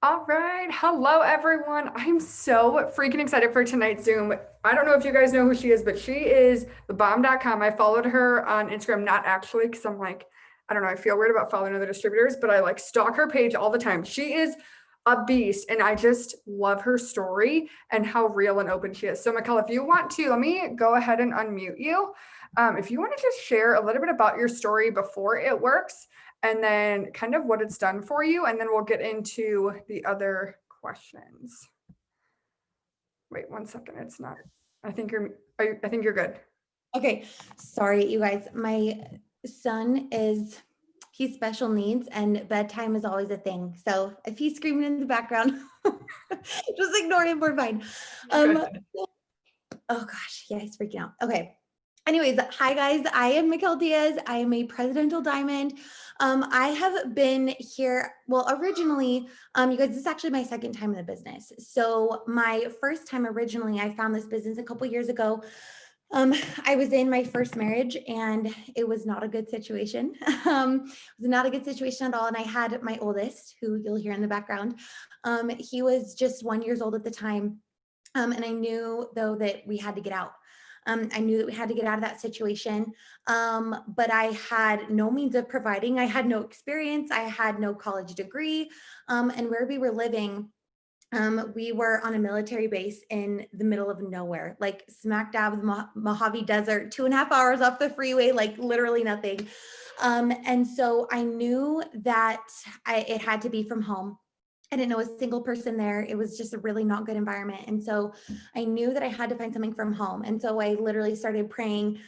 All right. Hello, everyone. I'm so freaking excited for tonight's Zoom. I don't know if you guys know who she is, but she is the bomb.com. I followed her on Instagram, not actually, because I'm like, I don't know, I feel weird about following other distributors, but I like stalk her page all the time. She is a beast, and I just love her story and how real and open she is. So, Mikelle, if you want to, let me go ahead and unmute you. If you want to just share a little bit about your story before it works, and then kind of what it's done for you, and then we'll get into the other questions. Wait 1 second, it's not. I think I think you're good. Okay, sorry, you guys. My son he's special needs and bedtime is always a thing. So if he's screaming in the background, just ignore him, we're fine. Okay. Oh gosh, yeah, he's freaking out. Okay. Anyways, hi guys, I am Mikelle Diaz. I am a presidential diamond. I have been here, well, originally, you guys, this is actually my second time in the business. So my first time originally, I found this business a couple years ago. I was in my first marriage and it was not a good situation. It was not a good situation at all. And I had my oldest, who you'll hear in the background. He was just 1 year old at the time. And I knew though that we had to get out. I knew that we had to get out of that situation. But I had no means of providing. I had no experience. I had no college degree. And where we were living, we were on a military base in the middle of nowhere, like smack dab of the Mojave Desert, 2.5 hours off the freeway, like literally nothing. And so I knew that it had to be from home. I didn't know a single person there. It was just a really not good environment. And so I knew that I had to find something from home. And so I literally started praying,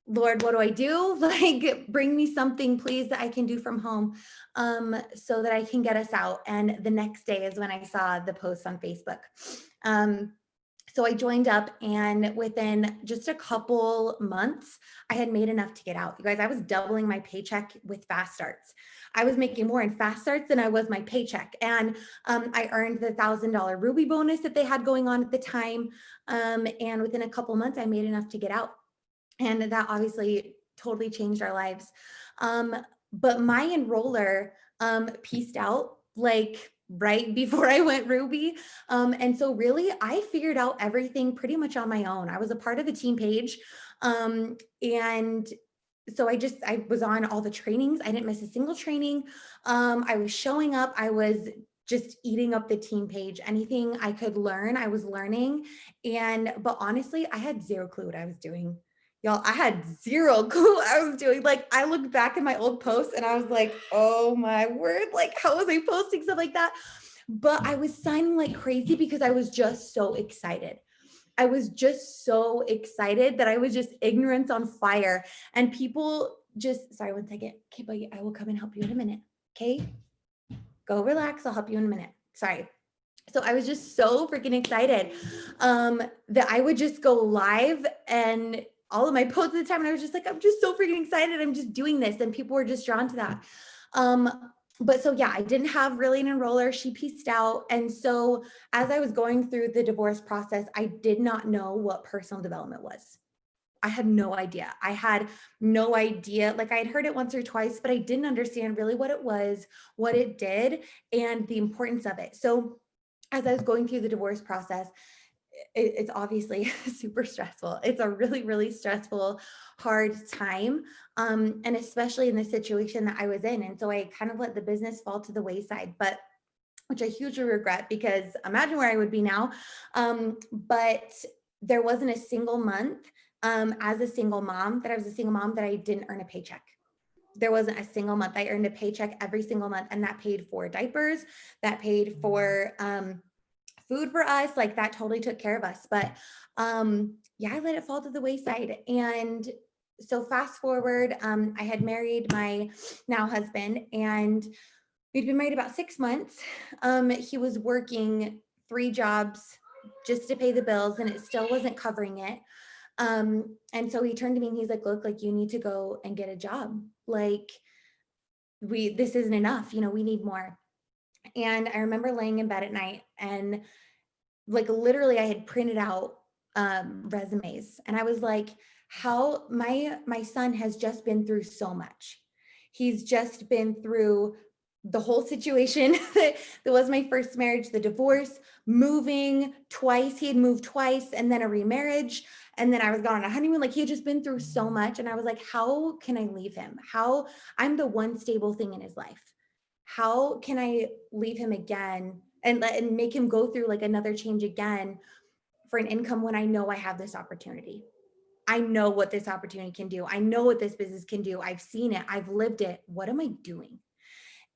Lord, what do I do? Like, bring me something, please, that I can do from home, so that I can get us out. And the next day is when I saw the post on Facebook. Um, so I joined up, and within just a couple months, I had made enough to get out. You guys, I was doubling my paycheck with fast starts. I was making more in fast starts than I was my paycheck. And I earned the $1,000 Ruby bonus that they had going on at the time. And within a couple months, I made enough to get out. And that obviously totally changed our lives. But my enroller pieced out like right before I went Ruby. And so really I figured out everything pretty much on my own. I was a part of the team page. And so I was on all the trainings. I didn't miss a single training. I was showing up. I was just eating up the team page. Anything I could learn, I was learning. But honestly, I had zero clue what I was doing. Y'all, I had zero clue what I was doing. Like, I looked back at my old posts and I was like, oh my word, like, how was I posting stuff like that? But I was signing like crazy because I was just so excited. I was just so excited that I was just ignorance on fire. And people just, sorry, 1 second. Okay, buddy, I will come and help you in a minute. Okay, go relax. I'll help you in a minute. Sorry. So I was just so freaking excited that I would just go live and all of my posts at the time. And I was just like, I'm just so freaking excited. I'm just doing this. And people were just drawn to that. But so, yeah, I didn't have really an enroller. She pieced out. And so as I was going through the divorce process, I did not know what personal development was. I had no idea. I had no idea. Like, I had heard it once or twice, but I didn't understand really what it was, what it did, and the importance of it. So as I was going through the divorce process, it's obviously super stressful. It's a really, really stressful, hard time. And especially in the situation that I was in. And so I kind of let the business fall to the wayside, but which I hugely regret, because imagine where I would be now. But there wasn't a single month as a single mom that I was a single mom that I didn't earn a paycheck. There wasn't a single month. I earned a paycheck every single month, and that paid for diapers, that paid for food for us. Like, that totally took care of us. But yeah, I let it fall to the wayside. And so fast forward, I had married my now husband, and we'd been married about 6 months. He was working 3 jobs just to pay the bills, and it still wasn't covering it. And so he turned to me and he's like, look, like, you need to go and get a job. Like, this isn't enough, we need more. And I remember laying in bed at night, and like literally I had printed out resumes, and I was like, how my son has just been through so much. He's just been through the whole situation that was my first marriage, the divorce, moving twice. He had moved twice and then a remarriage. And then I was gone on a honeymoon. Like he had just been through so much. And I was like, how can I leave him? How I'm the one stable thing in his life. How can I leave him again and make him go through like another change again for an income when I know I have this opportunity? I know what this opportunity can do. I know what this business can do. I've seen it. I've lived it. What am I doing?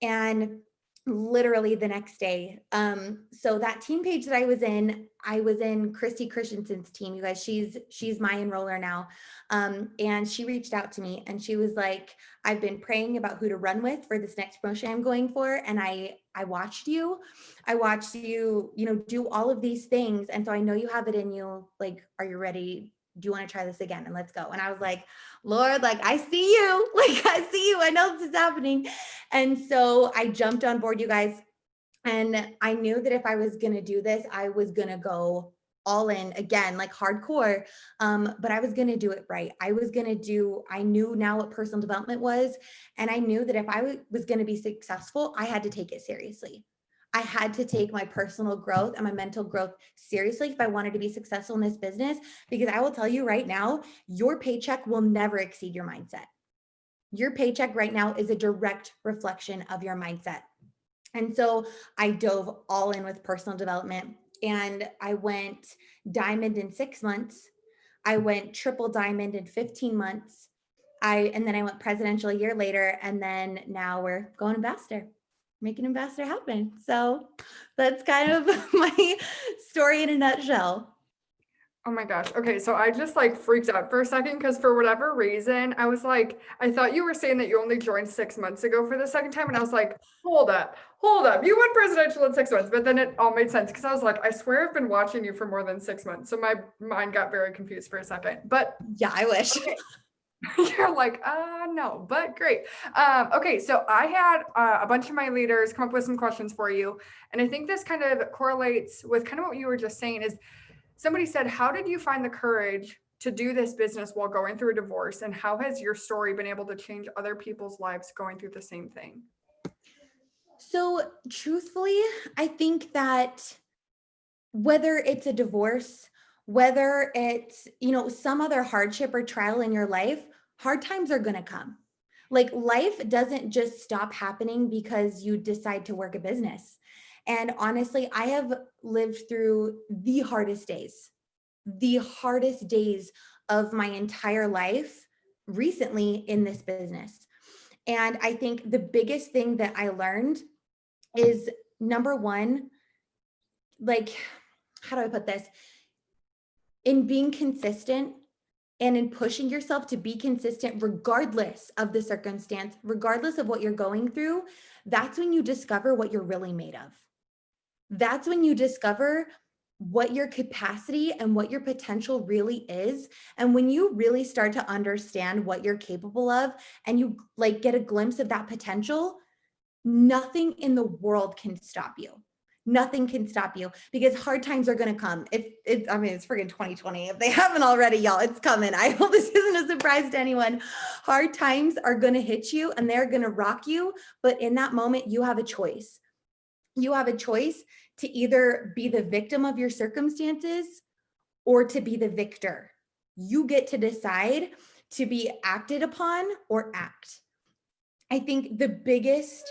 And literally the next day, so that team page that I was in Christy Christensen's team. You guys, she's my enroller now. And she reached out to me and she was like, I've been praying about who to run with for this next promotion I'm going for. And I watched you. I watched you, do all of these things. And so I know you have it in you. Like, are you ready? Do you want to try this again? And let's go. And I was like, Lord, like, I see you. Like, I see you. I know this is happening. And so I jumped on board, you guys. And I knew that if I was going to do this, I was going to go all in again, like hardcore. But I was going to do it right. I knew now what personal development was. And I knew that if I was going to be successful, I had to take it seriously. I had to take my personal growth and my mental growth seriously if I wanted to be successful in this business, because I will tell you right now, your paycheck will never exceed your mindset. Your paycheck right now is a direct reflection of your mindset. And so I dove all in with personal development and I went diamond in 6 months. I went triple diamond in 15 months. And then I went presidential a year later. And then now we're going ambassador, making ambassador happen. So that's kind of my story in a nutshell. Oh my gosh. Okay, so I just like freaked out for a second because for whatever reason, I was like, I thought you were saying that you only joined 6 months ago for the second time. And I was like, hold up, hold up. You went presidential in 6 months, but then it all made sense because I was like, I swear I've been watching you for more than 6 months. So my mind got very confused for a second. But Yeah, I wish. okay. You're like, no, but great. Okay, so I had a bunch of my leaders come up with some questions for you. And I think this kind of correlates with kind of what you were just saying is somebody said, how did you find the courage to do this business while going through a divorce? And how has your story been able to change other people's lives going through the same thing? So truthfully, I think that whether it's a divorce, whether it's, some other hardship or trial in your life, hard times are going to come. Like life doesn't just stop happening because you decide to work a business. And honestly, I have lived through the hardest days of my entire life recently in this business. And I think the biggest thing that I learned is number one, like, how do I put this? In being consistent and in pushing yourself to be consistent, regardless of the circumstance, regardless of what you're going through, that's when you discover what you're really made of. That's when you discover what your capacity and what your potential really is. And when you really start to understand what you're capable of and you like get a glimpse of that potential, nothing in the world can stop you. Nothing can stop you because hard times are going to come. It's friggin' 2020. If they haven't already, y'all, it's coming. I hope this isn't a surprise to anyone. Hard times are going to hit you and they're going to rock you. But in that moment, you have a choice. You have a choice to either be the victim of your circumstances or to be the victor. You get to decide to be acted upon or act. I think the biggest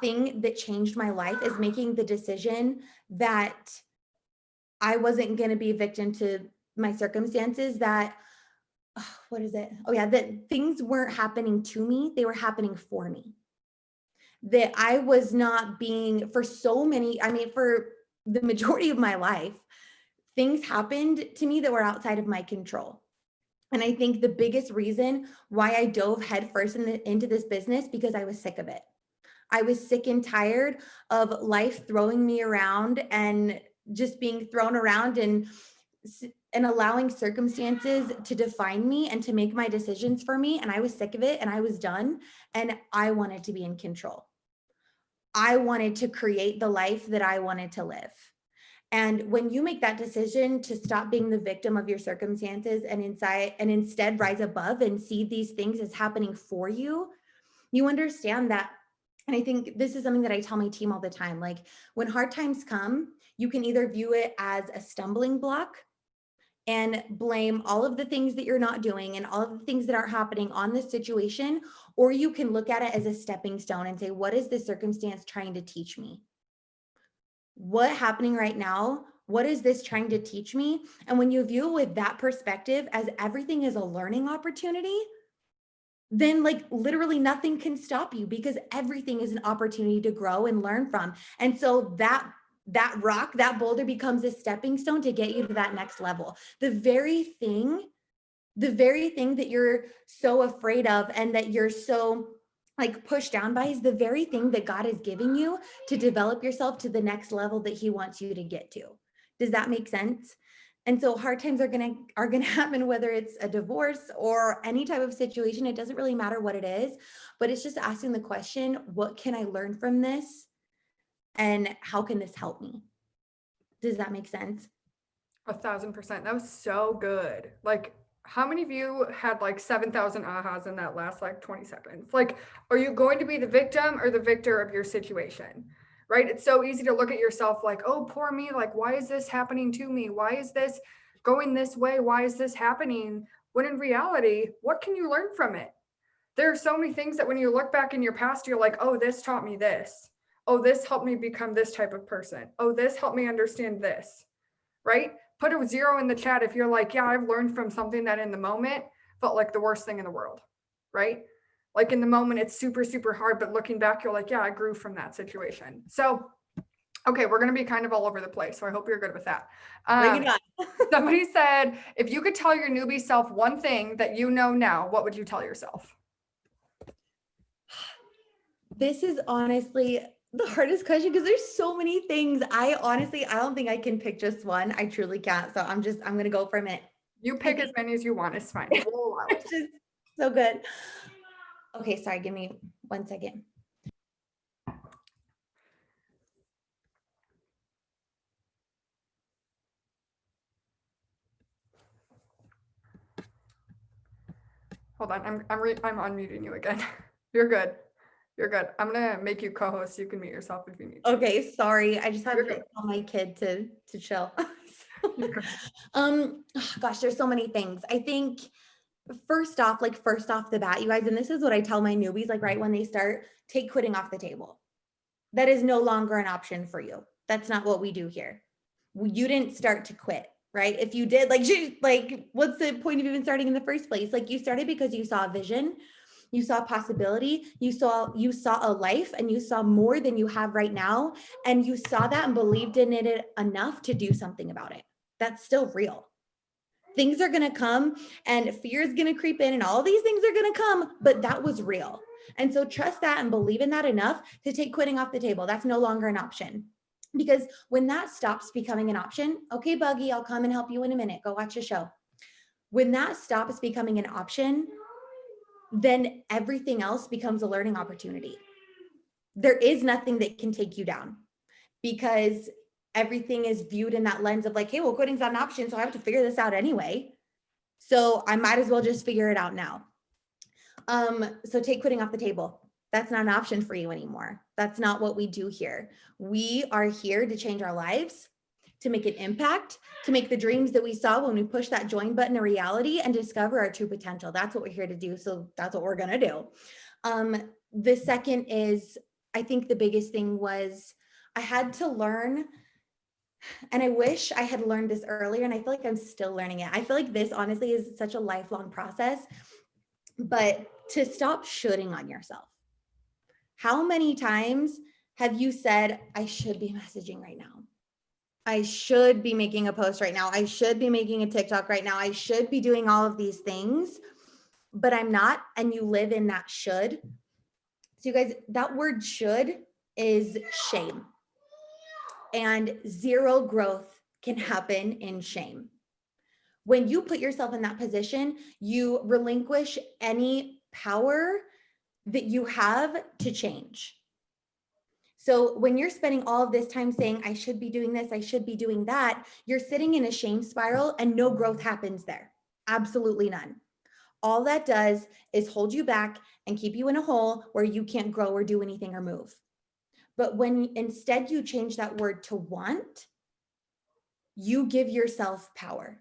thing that changed my life is making the decision that I wasn't going to be a victim to my circumstances, that what is it? Oh yeah, that things weren't happening to me, they were happening for me. That I was not being for the majority of my life, things happened to me that were outside of my control. And I think the biggest reason why I dove headfirst into this business because I was sick of it. I was sick and tired of life throwing me around and just being thrown around and allowing circumstances to define me and to make my decisions for me. And I was sick of it and I was done. And I wanted to be in control. I wanted to create the life that I wanted to live. And when you make that decision to stop being the victim of your circumstances and instead rise above and see these things as happening for you, you understand that And I think this is something that I tell my team all the time. Like when hard times come, you can either view it as a stumbling block and blame all of the things that you're not doing and all of the things that aren't happening on this situation, or you can look at it as a stepping stone and say, what is this circumstance trying to teach me? What happening right now? What is this trying to teach me? And when you view it with that perspective, as everything is a learning opportunity, then like literally nothing can stop you because everything is an opportunity to grow and learn from. And so that rock, that boulder becomes a stepping stone to get you to that next level. The very thing that you're so afraid of and that you're so like pushed down by is the very thing that God is giving you to develop yourself to the next level that he wants you to get to. Does that make sense? And so hard times are gonna happen, whether it's a divorce or any type of situation. It doesn't really matter what it is, but it's just asking the question, what can I learn from this? And how can this help me? Does that make sense? 1,000%. That was so good. Like, how many of you had like 7,000 ahas in that last like 20 seconds? Like, are you going to be the victim or the victor of your situation? Right? It's so easy to look at yourself like, oh, poor me. Like, why is this happening to me? Why is this going this way? Why is this happening? When in reality, what can you learn from it? There are so many things that when you look back in your past, you're like, oh, this taught me this. Oh, this helped me become this type of person. Oh, this helped me understand this. Right? Put a 0 in the chat if you're like, yeah, I've learned from something that in the moment felt like the worst thing in the world. Right? Like in the moment, it's super, super hard. But looking back, you're like, yeah, I grew from that situation. So, okay, we're going to be kind of all over the place. So I hope you're good with that. Bring it on. Somebody said, if you could tell your newbie self one thing that you know now, what would you tell yourself? This is honestly the hardest question because there's so many things. I don't think I can pick just one. I truly can't. So I'm going to go for a minute. You pick as many as you want. It's fine. We'll allow it. It's just so good. Okay, sorry. Give me 1 second. Hold on. I'm unmuting you again. You're good. You're good. I'm gonna make you co-host. You can mute yourself if you need to. Okay, sorry. I just had You're to good. tell my kid to chill. You're good. Gosh, there's so many things. I think first off the bat, you guys, and this is what I tell my newbies, like right when they start, take quitting off the table. That is no longer an option for you. That's not what we do here. You didn't start to quit, right? If you did, like what's the point of even starting in the first place? Like you started because you saw a vision, you saw a possibility, you saw a life, and you saw more than you have right now, and you saw that and believed in it enough to do something about it. That's still real. Things are going to come and fear is going to creep in and all these things are going to come, but that was real. And so trust that and believe in that enough to take quitting off the table. That's no longer an option. Because when that stops becoming an option, okay, Buggy, I'll come and help you in a minute. Go watch a show. When that stops becoming an option, then everything else becomes a learning opportunity. There is nothing that can take you down because everything is viewed in that lens of like, hey, well, quitting's not an option, so I have to figure this out anyway. So I might as well just figure it out now. So take quitting off the table. That's not an option for you anymore. That's not what we do here. We are here to change our lives, to make an impact, to make the dreams that we saw when we push that join button a reality and discover our true potential. That's what we're here to do. So that's what we're going to do. The second is, I think the biggest thing was I had to learn, and I wish I had learned this earlier, and I feel like I'm still learning it. I feel like this honestly is such a lifelong process, but to stop shoulding on yourself. How many times have you said, I should be messaging right now? I should be making a post right now. I should be making a TikTok right now. I should be doing all of these things, but I'm not. And you live in that should. So you guys, that word should is shame. And zero growth can happen in shame. When you put yourself in that position, you relinquish any power that you have to change. So when you're spending all of this time saying, I should be doing this, I should be doing that, you're sitting in a shame spiral and no growth happens there. Absolutely none. All that does is hold you back and keep you in a hole where you can't grow or do anything or move. But when instead you change that word to want, you give yourself power.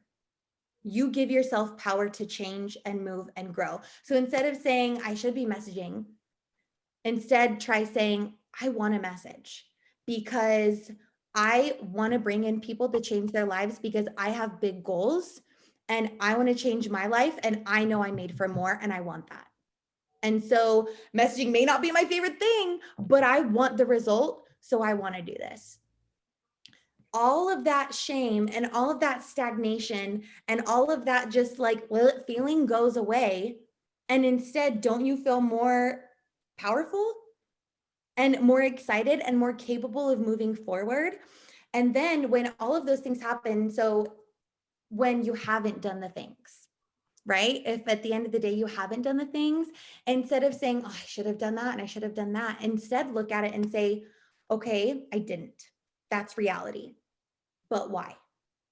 You give yourself power to change and move and grow. So instead of saying, I should be messaging, instead try saying, I want to message because I want to bring in people to change their lives because I have big goals and I want to change my life and I know I'm made for more and I want that. And so messaging may not be my favorite thing, but I want the result. So I want to do this. All of that shame and all of that stagnation and all of that just like feeling goes away. And instead, don't you feel more powerful and more excited and more capable of moving forward? And then when all of those things happen, so when you haven't done the things, right? If at the end of the day you haven't done the things, instead of saying, oh, I should have done that and I should have done that, instead look at it and say, okay, I didn't. That's reality. But why?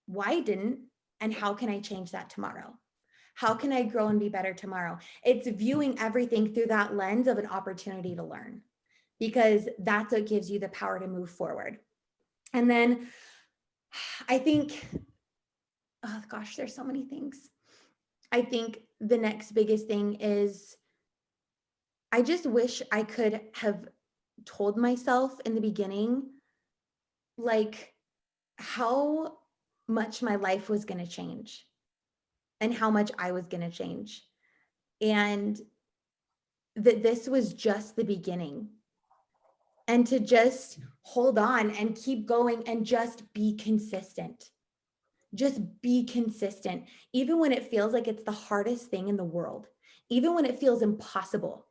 Why didn't? And how can I change that tomorrow? How can I grow and be better tomorrow? It's viewing everything through that lens of an opportunity to learn, because that's what gives you the power to move forward. And then I think, oh gosh, there's so many things. I think the next biggest thing is I just wish I could have told myself in the beginning, like, how much my life was going to change and how much I was going to change. And that this was just the beginning. And to just hold on and keep going and just be consistent. Just be consistent, even when it feels like it's the hardest thing in the world, even when it feels impossible.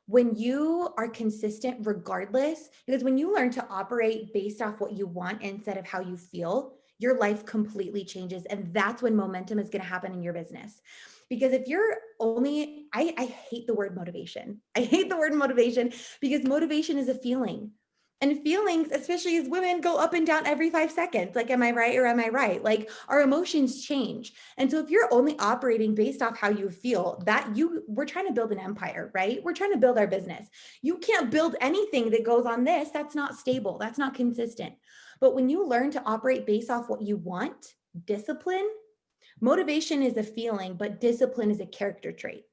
When you are consistent regardless, because when you learn to operate based off what you want instead of how you feel, your life completely changes. And that's when momentum is going to happen in your business. Because if you're only, I hate the word motivation. I hate the word motivation because motivation is a feeling. And feelings, especially as women, go up and down every 5 seconds. Like, am I right or am I right? Like, our emotions change. And so if you're only operating based off how you feel, we're trying to build an empire, right? We're trying to build our business. You can't build anything that goes on this. That's not stable. That's not consistent. But when you learn to operate based off what you want, discipline, motivation is a feeling, but discipline is a character trait.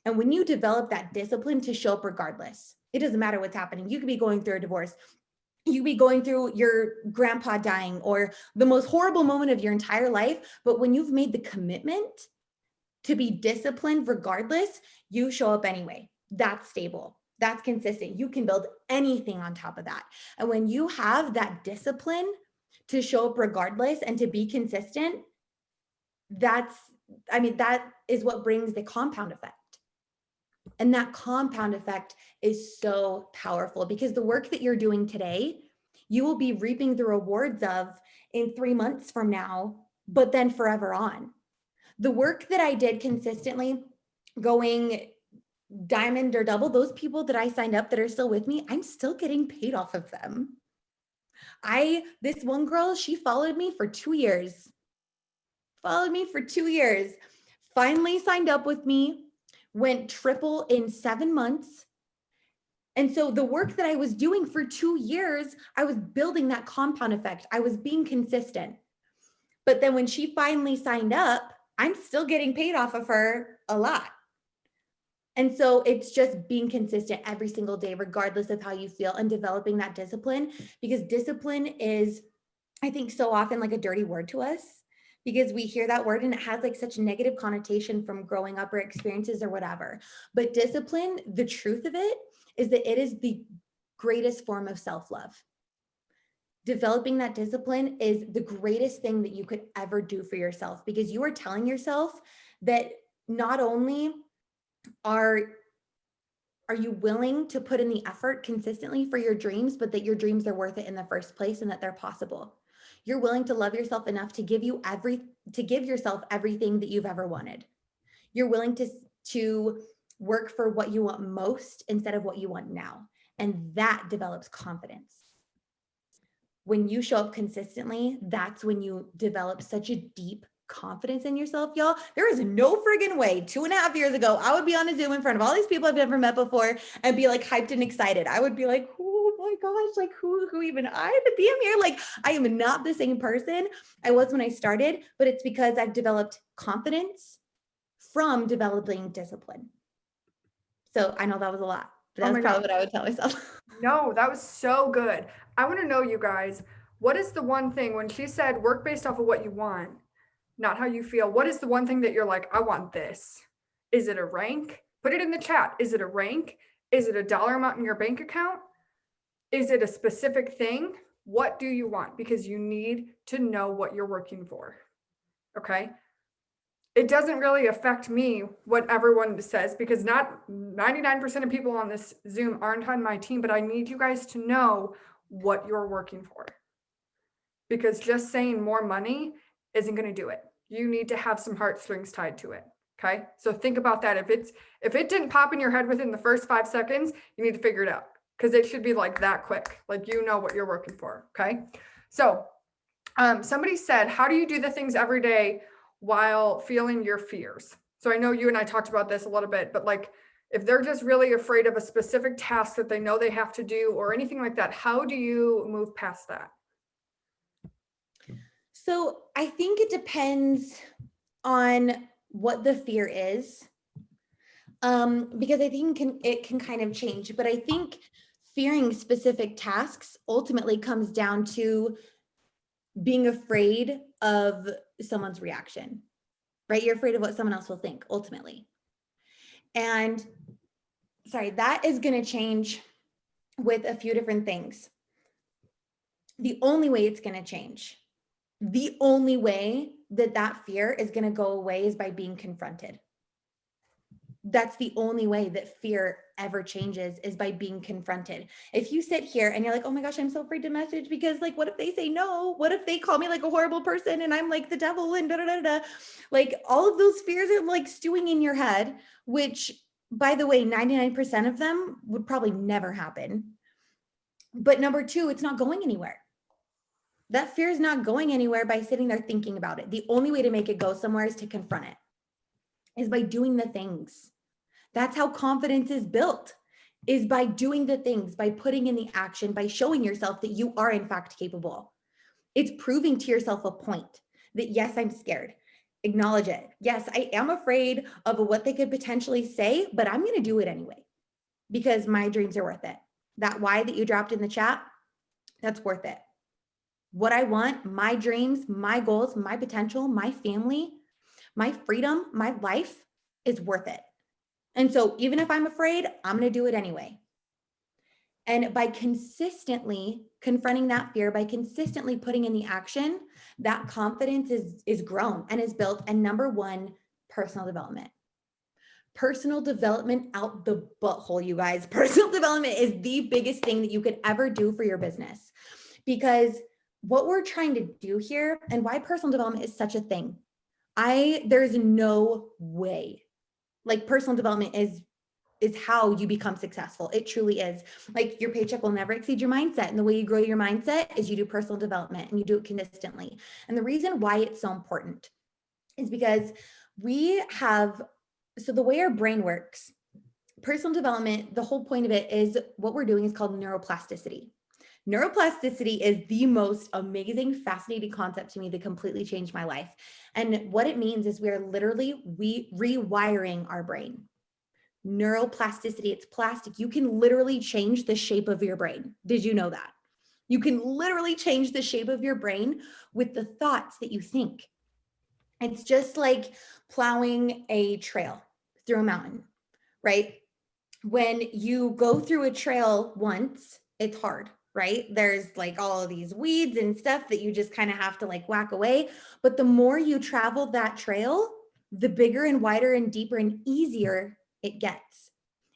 And when you develop that discipline to show up regardless, it doesn't matter what's happening. You could be going through a divorce. You could be going through your grandpa dying or the most horrible moment of your entire life. But when you've made the commitment to be disciplined regardless, you show up anyway. That's stable. That's consistent. You can build anything on top of that. And when you have that discipline to show up regardless and to be consistent, that is what brings the compound effect. And that compound effect is so powerful because the work that you're doing today, you will be reaping the rewards of in 3 months from now, but then forever on. The work that I did consistently, going diamond or double, those people that I signed up that are still with me, I'm still getting paid off of them. This one girl, she followed me for 2 years. Finally signed up with me, went triple in 7 months. And so the work that I was doing for 2 years, I was building that compound effect. I was being consistent. But then when she finally signed up, I'm still getting paid off of her a lot. And so it's just being consistent every single day, regardless of how you feel, and developing that discipline, because discipline is, I think, so often like a dirty word to us, because we hear that word and it has like such a negative connotation from growing up or experiences or whatever. But discipline, the truth of it is that it is the greatest form of self-love. Developing that discipline is the greatest thing that you could ever do for yourself, because you are telling yourself that not only are you willing to put in the effort consistently for your dreams, but that your dreams are worth it in the first place and that they're possible. You're willing to love yourself enough to give yourself everything that you've ever wanted. You're willing to work for what you want most instead of what you want now. And that develops confidence. When you show up consistently, that's when you develop such a deep confidence in yourself, y'all. There is no friggin' way 2.5 years ago, I would be on a Zoom in front of all these people I've never met before and be like hyped and excited. I would be like, oh my gosh, like who even I to be here? Like I am not the same person I was when I started, but it's because I've developed confidence from developing discipline. So I know that was a lot, but Oh that's my probably God. what I would tell myself. No, that was so good. I want to know, you guys, what is the one thing when she said work based off of what you want, not how you feel? What is the one thing that you're like, I want this? Is it a rank? Put it in the chat. Is it a rank? Is it a dollar amount in your bank account? Is it a specific thing? What do you want? Because you need to know what you're working for. Okay. It doesn't really affect me what everyone says because not 99% of people on this Zoom aren't on my team, but I need you guys to know what you're working for. Because just saying more money isn't going to do it. You need to have some heartstrings tied to it. Okay. So think about that. If it didn't pop in your head within the first 5 seconds, you need to figure it out because it should be like that quick. Like you know what you're working for. Okay. So somebody said, how do you do the things every day while feeling your fears? So I know you and I talked about this a little bit, but like if they're just really afraid of a specific task that they know they have to do or anything like that, how do you move past that? So I think it depends on what the fear is. Because I think it can kind of change, but I think fearing specific tasks ultimately comes down to being afraid of someone's reaction, right? You're afraid of what someone else will think ultimately. And sorry, that is going to change with a few different things. The only way it's going to change, the only way that fear is going to go away is by being confronted. That's the only way that fear ever changes is by being confronted. If you sit here and you're like, oh my gosh, I'm so afraid to message because like, what if they say no? What if they call me like a horrible person and I'm like the devil and da da da da? Like all of those fears are like stewing in your head, which by the way, 99% of them would probably never happen. But number two, it's not going anywhere. That fear is not going anywhere by sitting there thinking about it. The only way to make it go somewhere is to confront it, is by doing the things. That's how confidence is built, is by doing the things, by putting in the action, by showing yourself that you are in fact capable. It's proving to yourself a point that yes, I'm scared. Acknowledge it. Yes, I am afraid of what they could potentially say, but I'm going to do it anyway because my dreams are worth it. That why that you dropped in the chat, that's worth it. What I want, my dreams, my goals, my potential, my family, my freedom, my life is worth it. And so even if I'm afraid, I'm going to do it anyway. And by consistently confronting that fear, by consistently putting in the action, that confidence is grown and is built. And number one, personal development. Personal development out the butthole, you guys. Personal development is the biggest thing that you could ever do for your business. Because what we're trying to do here and why personal development is such a thing, there's no way. Like personal development is how you become successful. It truly is. Like your paycheck will never exceed your mindset. And the way you grow your mindset is you do personal development and you do it consistently. And the reason why it's so important is because so the way our brain works, personal development, the whole point of it is what we're doing is called neuroplasticity. Neuroplasticity is the most amazing, fascinating concept to me that completely changed my life. And what it means is we're literally rewiring our brain. Neuroplasticity, it's plastic. You can literally change the shape of your brain. Did you know that? You can literally change the shape of your brain with the thoughts that you think. It's just like plowing a trail through a mountain, right? When you go through a trail once, it's hard, right? There's like all of these weeds and stuff that you just kind of have to like whack away. But the more you travel that trail, the bigger and wider and deeper and easier it gets.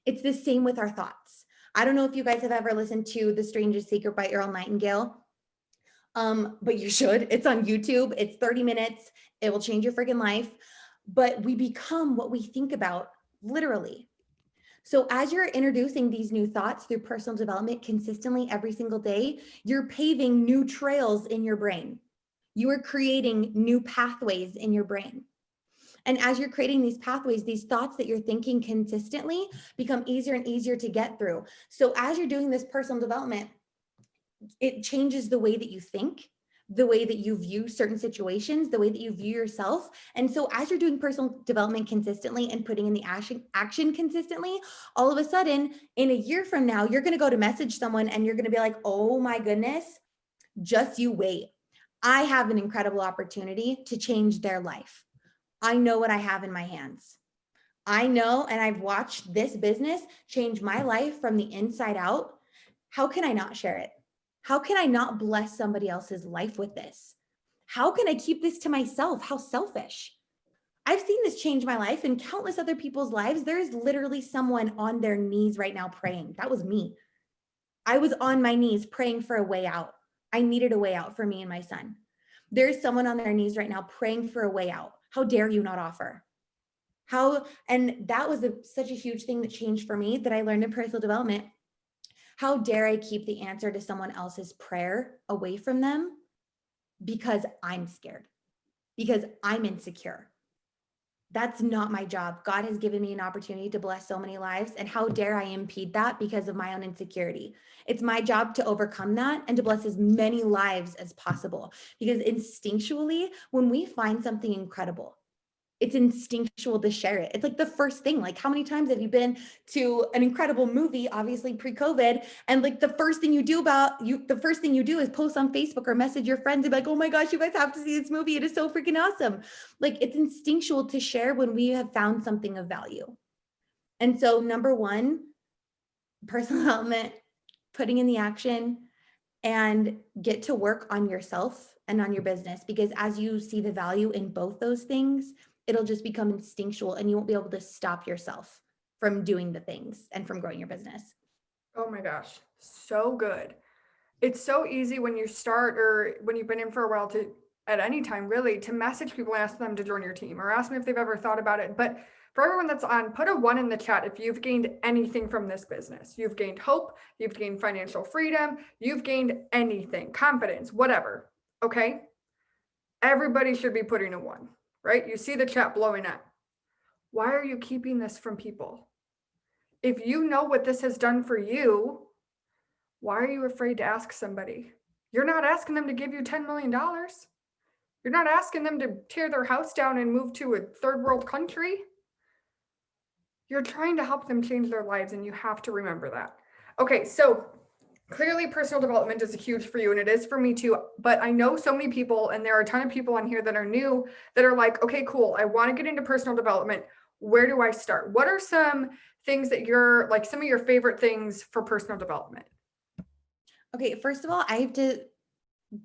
It's the same with our thoughts. I don't know if you guys have ever listened to The Strangest Secret by Earl Nightingale, but you should. It's on YouTube. It's 30 minutes. It will change your freaking life. But we become what we think about, literally. So as you're introducing these new thoughts through personal development consistently every single day, you're paving new trails in your brain. You are creating new pathways in your brain. And as you're creating these pathways, these thoughts that you're thinking consistently become easier and easier to get through. So as you're doing this personal development, it changes the way that you think, the way that you view certain situations, the way that you view yourself. And so as you're doing personal development consistently and putting in the action consistently, all of a sudden in a year from now, you're going to go to message someone and you're going to be like, oh my goodness, just you wait. I have an incredible opportunity to change their life. I know what I have in my hands. I know, and I've watched this business change my life from the inside out. How can I not share it? How can I not bless somebody else's life with this? How can I keep this to myself? How selfish. I've seen this change my life and countless other people's lives. There is literally someone on their knees right now praying. That was me. I was on my knees praying for a way out. I needed a way out for me and my son. There's someone on their knees right now praying for a way out. How dare you not offer? And that was such a huge thing that changed for me that I learned in personal development. How dare I keep the answer to someone else's prayer away from them because I'm scared, because I'm insecure. That's not my job. God has given me an opportunity to bless so many lives. And how dare I impede that because of my own insecurity? It's my job to overcome that and to bless as many lives as possible. Because instinctually, when we find something incredible, it's instinctual to share it. It's like the first thing. Like, how many times have you been to an incredible movie, obviously pre-COVID, and like the first thing you do is post on Facebook or message your friends and be like, oh my gosh, you guys have to see this movie. It is so freaking awesome. Like, it's instinctual to share when we have found something of value. And so number one, personal development, putting in the action, and get to work on yourself and on your business, because as you see the value in both those things, it'll just become instinctual and you won't be able to stop yourself from doing the things and from growing your business. Oh my gosh, so good. It's so easy when you start or when you've been in for a while to, at any time really, to message people and ask them to join your team or ask them if they've ever thought about it. But for everyone that's on, put a 1 in the chat if you've gained anything from this business. You've gained hope, you've gained financial freedom, you've gained anything, confidence, whatever. Okay? Everybody should be putting a 1, right? You see the chat blowing up. Why are you keeping this from people? If you know what this has done for you, why are you afraid to ask somebody? You're not asking them to give you $10 million. You're not asking them to tear their house down and move to a third world country. You're trying to help them change their lives, and you have to remember that. Okay, so clearly personal development is huge for you, and it is for me too. But I know so many people, and there are a ton of people on here that are new, that are like, okay, cool, I want to get into personal development. Where do I start? What are some things that you're like, some of your favorite things for personal development? Okay, first of all,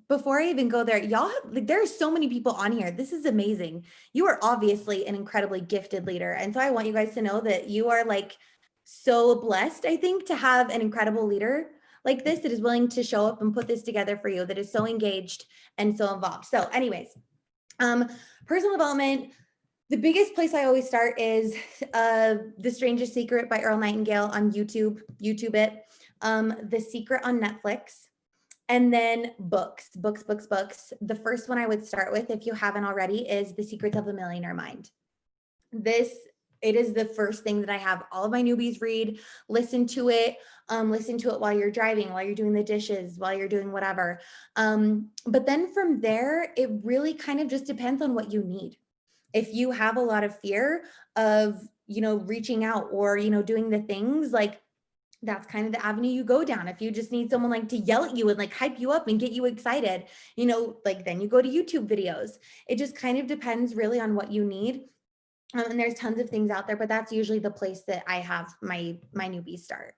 before I even go there, y'all like, there are so many people on here. This is amazing. You are obviously an incredibly gifted leader. And so I want you guys to know that you are like so blessed, I think, to have an incredible leader like this that is willing to show up and put this together for you, that is so engaged and so involved. So anyways, personal development, the biggest place I always start is The Strangest Secret by Earl Nightingale on YouTube. YouTube it. The Secret on Netflix. And then books. The first one I would start with, if you haven't already, is The Secrets of the Millionaire Mind. It is the first thing that I have all of my newbies read, listen to it while you're driving, while you're doing the dishes, while you're doing whatever. But then from there, it really kind of just depends on what you need. If you have a lot of fear of, reaching out or, doing the things, like, that's kind of the avenue you go down. If you just need someone like to yell at you and like hype you up and get you excited, like then you go to YouTube videos. It just kind of depends really on what you need. And there's tons of things out there, but that's usually the place that I have my newbies start.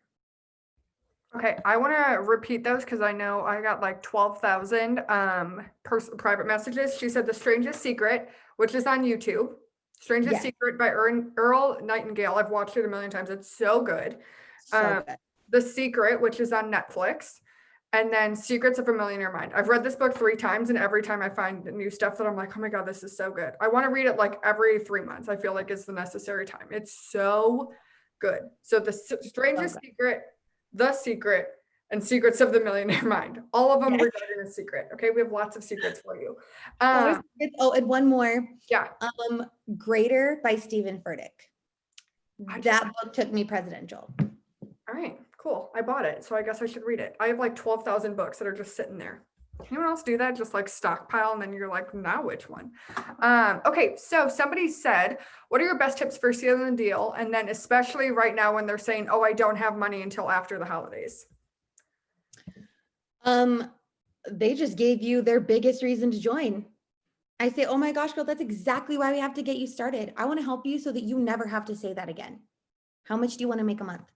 Okay, I want to repeat those because I know I got like 12,000 private messages. She said The Strangest Secret, which is on YouTube. Strangest Yes. Secret by Earl Nightingale. I've watched it a million times. It's so good. So good. The Secret, which is on Netflix. And then Secrets of a Millionaire Mind. I've read this book 3 times, and every time I find new stuff that I'm like, oh my God, this is so good. I want to read it like every 3 months. I feel like it's the necessary time. It's so good. So The Strangest Secret, The Secret, and Secrets of the Millionaire Mind. All of them Yes. regarding a secret. Okay, we have lots of secrets for you. And one more. Yeah. Greater by Stephen Furtick. I That book took me presidential. All right, cool. I bought it, so I guess I should read it. I have like 12,000 books that are just sitting there. Anyone else do that? Just like stockpile, and then you're like, now which one? Okay, so somebody said, what are your best tips for sealing the deal? And then especially right now when they're saying, oh, I don't have money until after the holidays. They just gave you their biggest reason to join. I say, oh my gosh, girl, that's exactly why we have to get you started. I want to help you so that you never have to say that again. How much do you want to make a month?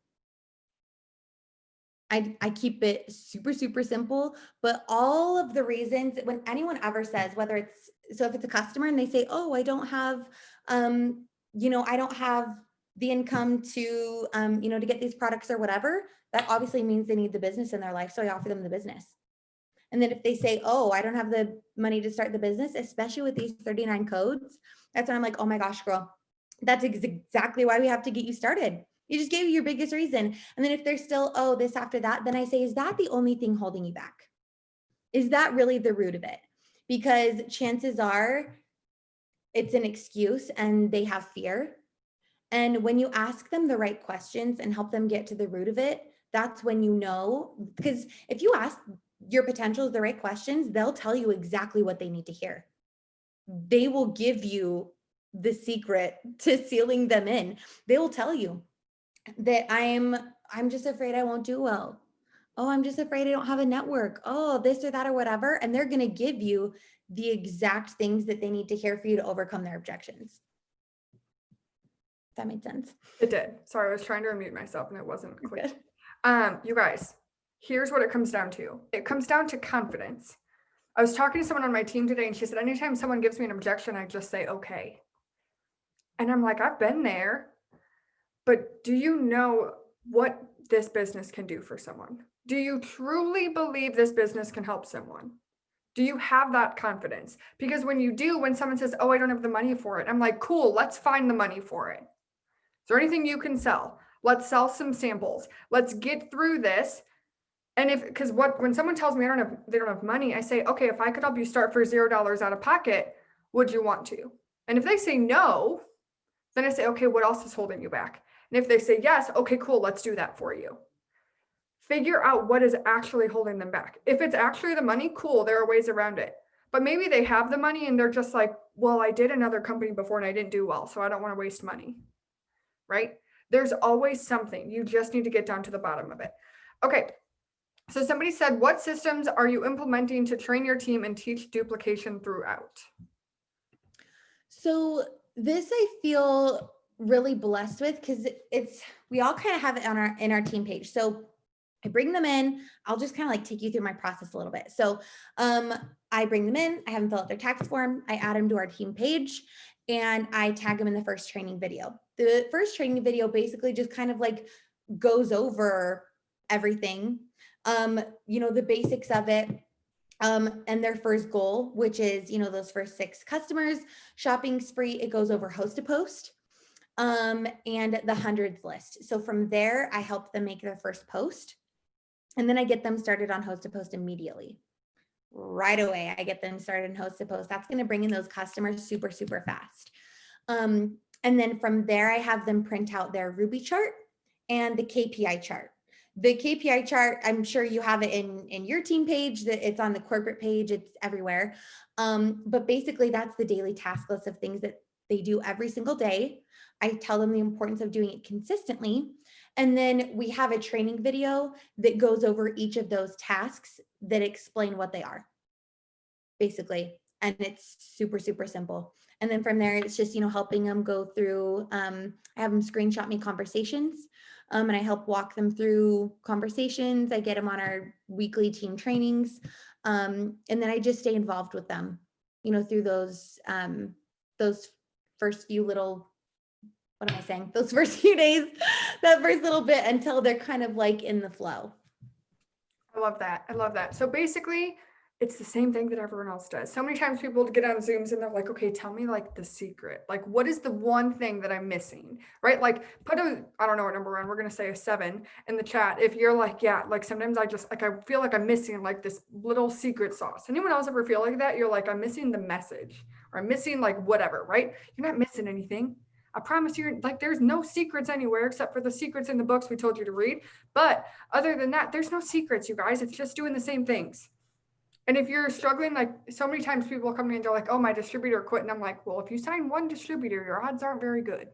I keep it super, super simple, but all of the reasons when anyone ever says, whether it's, so if it's a customer and they say, oh, I don't have, I don't have the income to, to get these products or whatever, that obviously means they need the business in their life. So I offer them the business. And then if they say, oh, I don't have the money to start the business, especially with these 39 codes, that's when I'm like, oh my gosh, girl, that's exactly why we have to get you started. You just gave you your biggest reason. And then if they're still, oh, this after that, then I say, is that the only thing holding you back? Is that really the root of it? Because chances are it's an excuse and they have fear. And when you ask them the right questions and help them get to the root of it, that's when you know, because if you ask your potentials the right questions, they'll tell you exactly what they need to hear. They will give you the secret to sealing them in. They will tell you that I'm just afraid I won't do well. Oh, I'm just afraid I don't have a network. Oh, this or that or whatever. And they're going to give you the exact things that they need to hear for you to overcome their objections. That made sense. It did. Sorry, I was trying to unmute myself and it wasn't clear. You guys, here's what it comes down to. It comes down to confidence. I was talking to someone on my team today and she said, anytime someone gives me an objection, I just say, okay. And I'm like, I've been there, but do you know what this business can do for someone? Do you truly believe this business can help someone? Do you have that confidence? Because when you do, when someone says, oh, I don't have the money for it, I'm like, cool, let's find the money for it. Is there anything you can sell? Let's sell some samples. Let's get through this. And when someone tells me they don't have money, I say, okay, if I could help you start for $0 out of pocket, would you want to? And if they say no, then I say, okay, what else is holding you back? And if they say yes, okay, cool, let's do that for you. Figure out what is actually holding them back. If it's actually the money, cool, there are ways around it. But maybe they have the money and they're just like, well, I did another company before and I didn't do well, so I don't want to waste money, right? There's always something. You just need to get down to the bottom of it. Okay, so somebody said, what systems are you implementing to train your team and teach duplication throughout? So this I feel really blessed with because we all kind of have it in our team page. So I bring them in. I'll just kind of like take you through my process a little bit. So I bring them in, I have them fill out their tax form, I add them to our team page, and I tag them in the first training video. The first training video basically just kind of like goes over everything, the basics of it. And their first goal, which is, those first 6 customers, shopping spree, it goes over host to post, and the hundreds list. So from there, I help them make their first post. And then I get them started on host to post immediately. Right away, I get them started in host to post. That's going to bring in those customers super, super fast. And then from there, I have them print out their Ruby chart and the KPI chart. The KPI chart, I'm sure you have it in your team page, that it's on the corporate page, it's everywhere. But basically that's the daily task list of things that they do every single day. I tell them the importance of doing it consistently. And then we have a training video that goes over each of those tasks that explain what they are, basically. And it's super, super simple. And then from there, it's just, helping them go through, I have them screenshot me conversations, and I help walk them through conversations. I get them on our weekly team trainings. And then I just stay involved with them, through those first few little, what am I saying? Those first few days, that first little bit until they're kind of like in the flow. I love that. I love that. So basically, It's the same thing that everyone else does. So many times people get on Zooms and they're like, okay, tell me like the secret. Like, what is the one thing that I'm missing? Right? Like, put a, I don't know what number we're on, we're going to say a 7 in the chat. If you're like, yeah, like sometimes I just, like, I feel like I'm missing like this little secret sauce. Anyone else ever feel like that? You're like, I'm missing the message or I'm missing like whatever, right? You're not missing anything. I promise you, like, there's no secrets anywhere except for the secrets in the books we told you to read. But other than that, there's no secrets, you guys. It's just doing the same things. And if you're struggling, like so many times people come to me and they're like, oh, my distributor quit. And I'm like, well, if you sign one distributor, your odds aren't very good.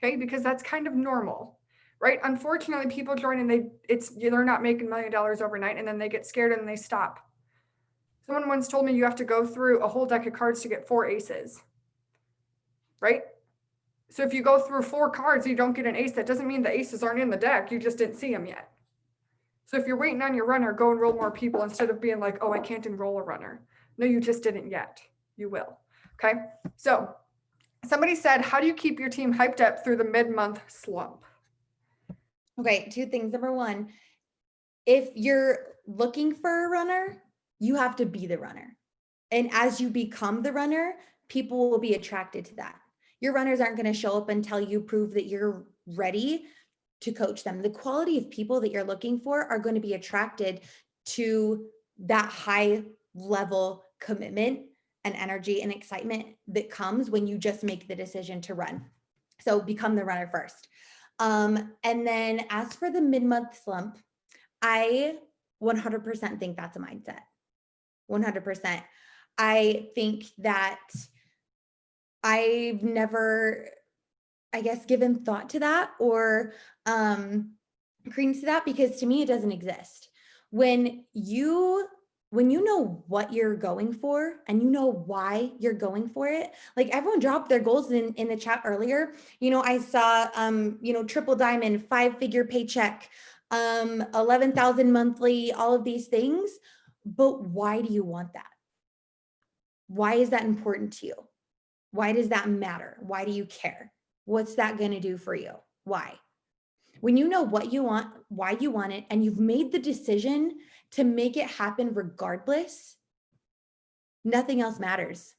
Okay. Because that's kind of normal, right? Unfortunately, people join and they're not making $1 million overnight and then they get scared and they stop. Someone once told me you have to go through a whole deck of cards to get 4 aces, right? So if you go through 4 cards, you don't get an ace. That doesn't mean the aces aren't in the deck. You just didn't see them yet. So if you're waiting on your runner, go enroll more people instead of being like, oh, I can't enroll a runner. No, you just didn't yet. You will. Okay. So somebody said, how do you keep your team hyped up through the mid-month slump? Okay, 2 things. Number 1, if you're looking for a runner, you have to be the runner. And as you become the runner, people will be attracted to that. Your runners aren't going to show up until you prove that you're ready to coach them. The quality of people that you're looking for are going to be attracted to that high level commitment and energy and excitement that comes when you just make the decision to run. So become the runner first. And then as for the mid-month slump, I 100% think that's a mindset. 100%. I think that I've never, I guess, given thought to that or credence to that, because to me, it doesn't exist. When you know what you're going for and you know why you're going for it, like everyone dropped their goals in the chat earlier. I saw, triple diamond, 5-figure paycheck, 11,000 monthly, all of these things. But why do you want that? Why is that important to you? Why does that matter? Why do you care? What's that going to do for you? Why? When you know what you want, why you want it, and you've made the decision to make it happen regardless, nothing else matters.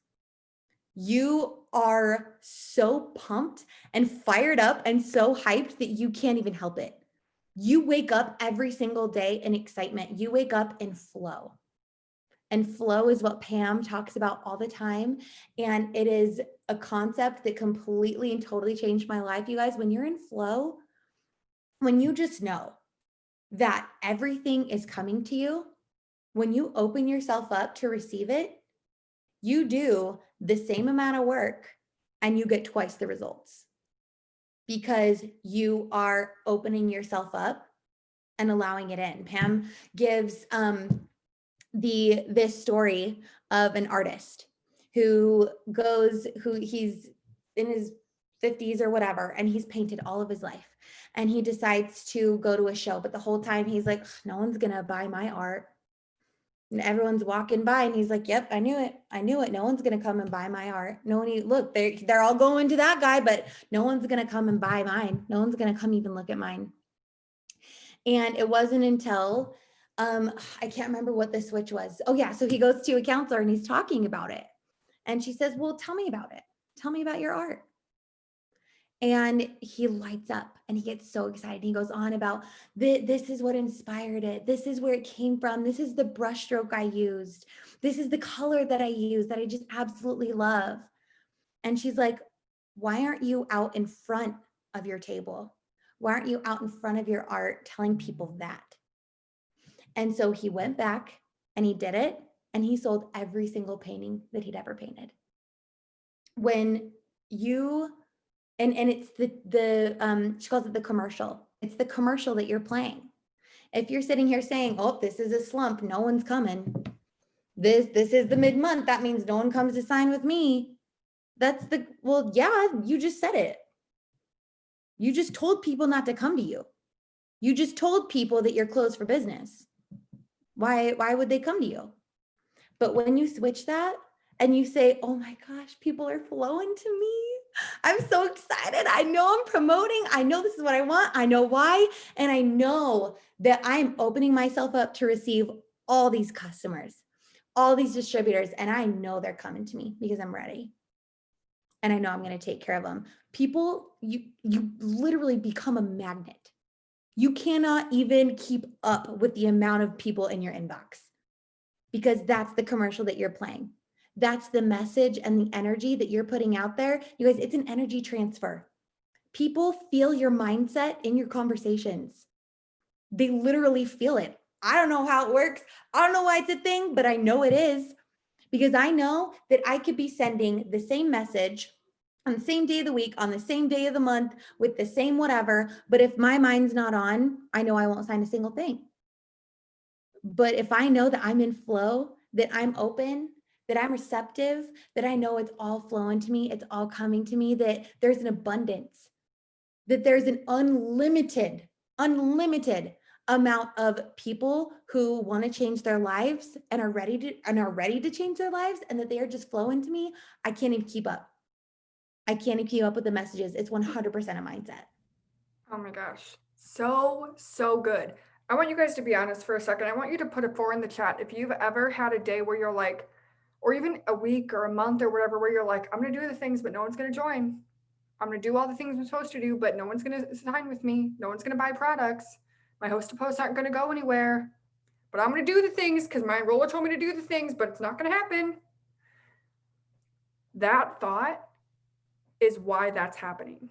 You are so pumped and fired up and so hyped that you can't even help it. You wake up every single day in excitement. You wake up in flow. And flow is what Pam talks about all the time. And it is a concept that completely and totally changed my life, you guys. When you're in flow, when you just know that everything is coming to you, when you open yourself up to receive it, you do the same amount of work and you get twice the results because you are opening yourself up and allowing it in. Pam gives this story of an artist who he's in his 50s or whatever, and he's painted all of his life, and he decides to go to a show, but the whole time he's like, no one's gonna buy my art. And everyone's walking by and he's like, yep, I knew it. No one's gonna come and buy my art. No one, look, they're all going to that guy, but no one's gonna come and buy mine. No one's gonna come even look at mine. And it wasn't until I can't remember what the switch was. Oh yeah, so he goes to a counselor and he's talking about it. And she says, well, tell me about it. Tell me about your art. And he lights up and he gets so excited. He goes on about this is what inspired it. This is where it came from. This is the brushstroke I used. This is the color that I use that I just absolutely love. And she's like, why aren't you out in front of your table? Why aren't you out in front of your art telling people that? And so he went back and he did it, and he sold every single painting that he'd ever painted. When you, and it's she calls it the commercial. It's the commercial that you're playing. If you're sitting here saying, oh, this is a slump, no one's coming. This is the mid-month, that means no one comes to sign with me. Well, yeah, you just said it. You just told people not to come to you. You just told people that you're closed for business. Why would they come to you? But when you switch that and you say, oh my gosh, people are flowing to me. I'm so excited. I know I'm promoting. I know this is what I want. I know why. And I know that I'm opening myself up to receive all these customers, all these distributors, and I know they're coming to me because I'm ready. And I know I'm going to take care of them. People, you literally become a magnet. You cannot even keep up with the amount of people in your inbox because that's the commercial that you're playing. That's the message and the energy that you're putting out there. You guys, it's an energy transfer. People feel your mindset in your conversations. They literally feel it. I don't know how it works. I don't know why it's a thing, but I know it is because I know that I could be sending the same message on the same day of the week, on the same day of the month, with the same whatever. But if my mind's not on, I know I won't sign a single thing. But if I know that I'm in flow, that I'm open, that I'm receptive, that I know it's all flowing to me, it's all coming to me, that there's an abundance, that there's an unlimited amount of people who want to change their lives and are ready to change their lives, and that they are just flowing to me, I can't even keep up. I can't even keep up with the messages. It's 100% a mindset. Oh my gosh. So good. I want you guys to be honest for a second. I want you to put a 4 in the chat. If you've ever had a day where you're like, or even a week or a month or whatever, where you're like, I'm going to do the things, but no one's going to join. I'm going to do all the things I'm supposed to do, but no one's going to sign with me. No one's going to buy products. My host of posts aren't going to go anywhere, but I'm going to do the things because my enroller told me to do the things, but it's not going to happen. That thought is why that's happening.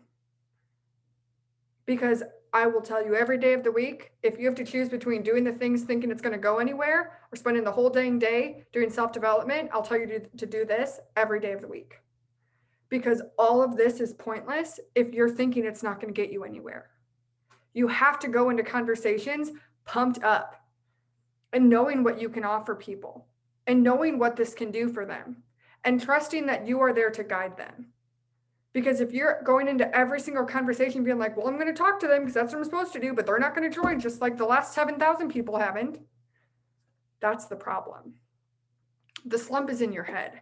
Because I will tell you every day of the week, if you have to choose between doing the things thinking it's going to go anywhere or spending the whole dang day doing self-development, I'll tell you to do this every day of the week. Because all of this is pointless if you're thinking it's not going to get you anywhere. You have to go into conversations pumped up and knowing what you can offer people and knowing what this can do for them and trusting that you are there to guide them. Because if you're going into every single conversation being like, well, I'm going to talk to them because that's what I'm supposed to do, but they're not going to join just like the last 7,000 people haven't, that's the problem. The slump is in your head.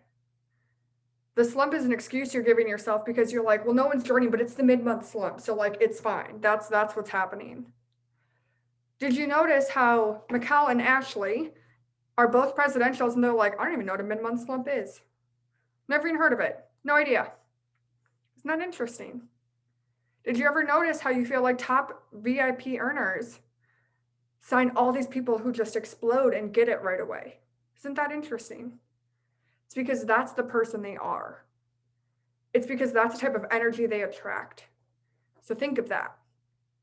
The slump is an excuse you're giving yourself because you're like, well, no one's joining, but it's the mid-month slump. So like, it's fine. That's what's happening. Did you notice how Mikelle and Ashley are both presidentials and they're like, I don't even know what a mid-month slump is. Never even heard of it. No idea. Isn't that interesting? Did you ever notice how you feel like top VIP earners sign all these people who just explode and get it right away? Isn't that interesting? It's because that's the person they are. It's because that's the type of energy they attract. So think of that.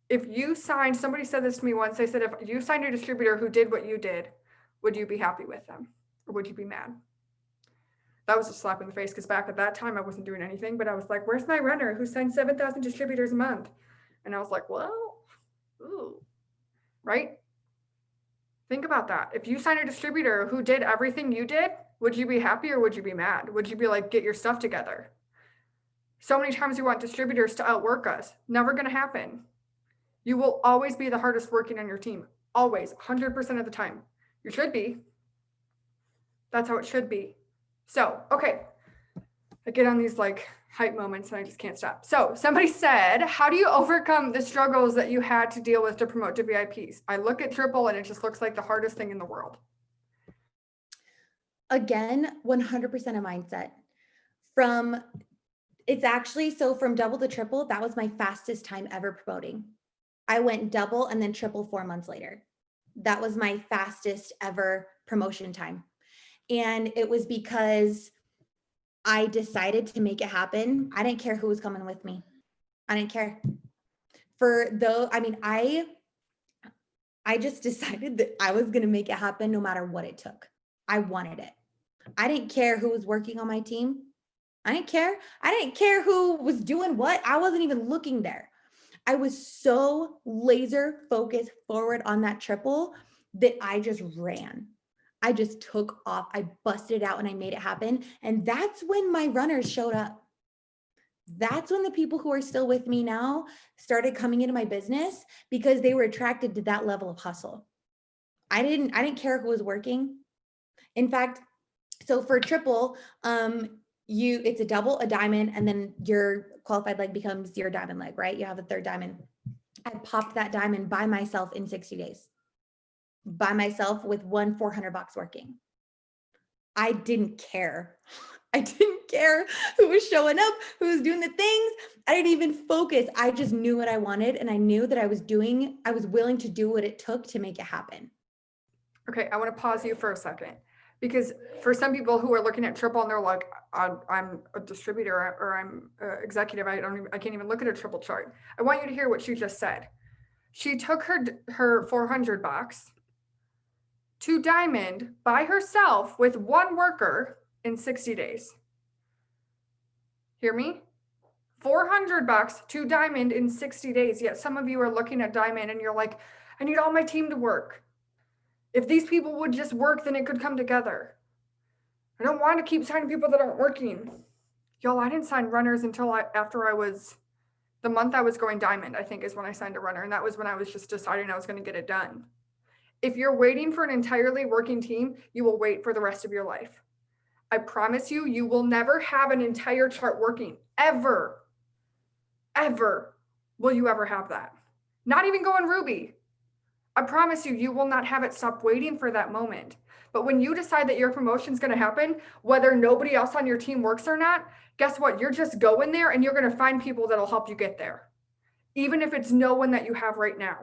If you signed, somebody said this to me once, they said, if you signed a distributor who did what you did, would you be happy with them? Or would you be mad? That was a slap in the face because back at that time, I wasn't doing anything, but I was like, where's my runner who signed 7,000 distributors a month? And I was like, well, ooh, right? Think about that. If you signed a distributor who did everything you did, would you be happy or would you be mad? Would you be like, get your stuff together? So many times we want distributors to outwork us. Never going to happen. You will always be the hardest working on your team. Always, 100% of the time. You should be. That's how it should be. So, okay. I get on these like hype moments and I just can't stop. So somebody said, how do you overcome the struggles that you had to deal with to promote to VIPs? I look at triple and it just looks like the hardest thing in the world. Again, 100% a mindset. From double to triple, that was my fastest time ever promoting. I went double and then triple 4 months later. That was my fastest ever promotion time. And it was because I decided to make it happen. I didn't care who was coming with me. I didn't care. I just decided that I was going to make it happen no matter what it took. I wanted it. I didn't care who was working on my team. I didn't care. I didn't care who was doing what. I wasn't even looking there. I was so laser focused forward on that triple that I just ran. I just took off. I busted it out and I made it happen. And that's when my runners showed up. That's when the people who are still with me now started coming into my business because they were attracted to that level of hustle. I didn't care who was working. In fact, so for triple, it's a double, a diamond, and then your qualified leg becomes your diamond leg, right? You have a third diamond. I popped that diamond by myself in 60 days, by myself with one 400 box working. I didn't care. I didn't care who was showing up, who was doing the things. I didn't even focus. I just knew what I wanted. And I knew that I was willing to do what it took to make it happen. Okay, I want to pause you for a second because for some people who are looking at triple and they're like, I'm a distributor or I'm executive, I can't even look at a triple chart. I want you to hear what she just said. She took her 400 box to diamond by herself with one worker in 60 days. Hear me? 400 bucks to diamond in 60 days. Yet some of you are looking at diamond and you're like, I need all my team to work. If these people would just work, then it could come together. I don't want to keep signing people that aren't working. Y'all, I didn't sign runners until after the month I was going diamond, I think is when I signed a runner. And that was when I was just deciding I was going to get it done. If you're waiting for an entirely working team, you will wait for the rest of your life. I promise you, you will never have an entire chart working, ever. Ever will you ever have that. Not even going Ruby. I promise you, you will not have it. Stop waiting for that moment. But when you decide that your promotion is going to happen, whether nobody else on your team works or not, guess what? You're just going there and you're going to find people that'll help you get there, even if it's no one that you have right now.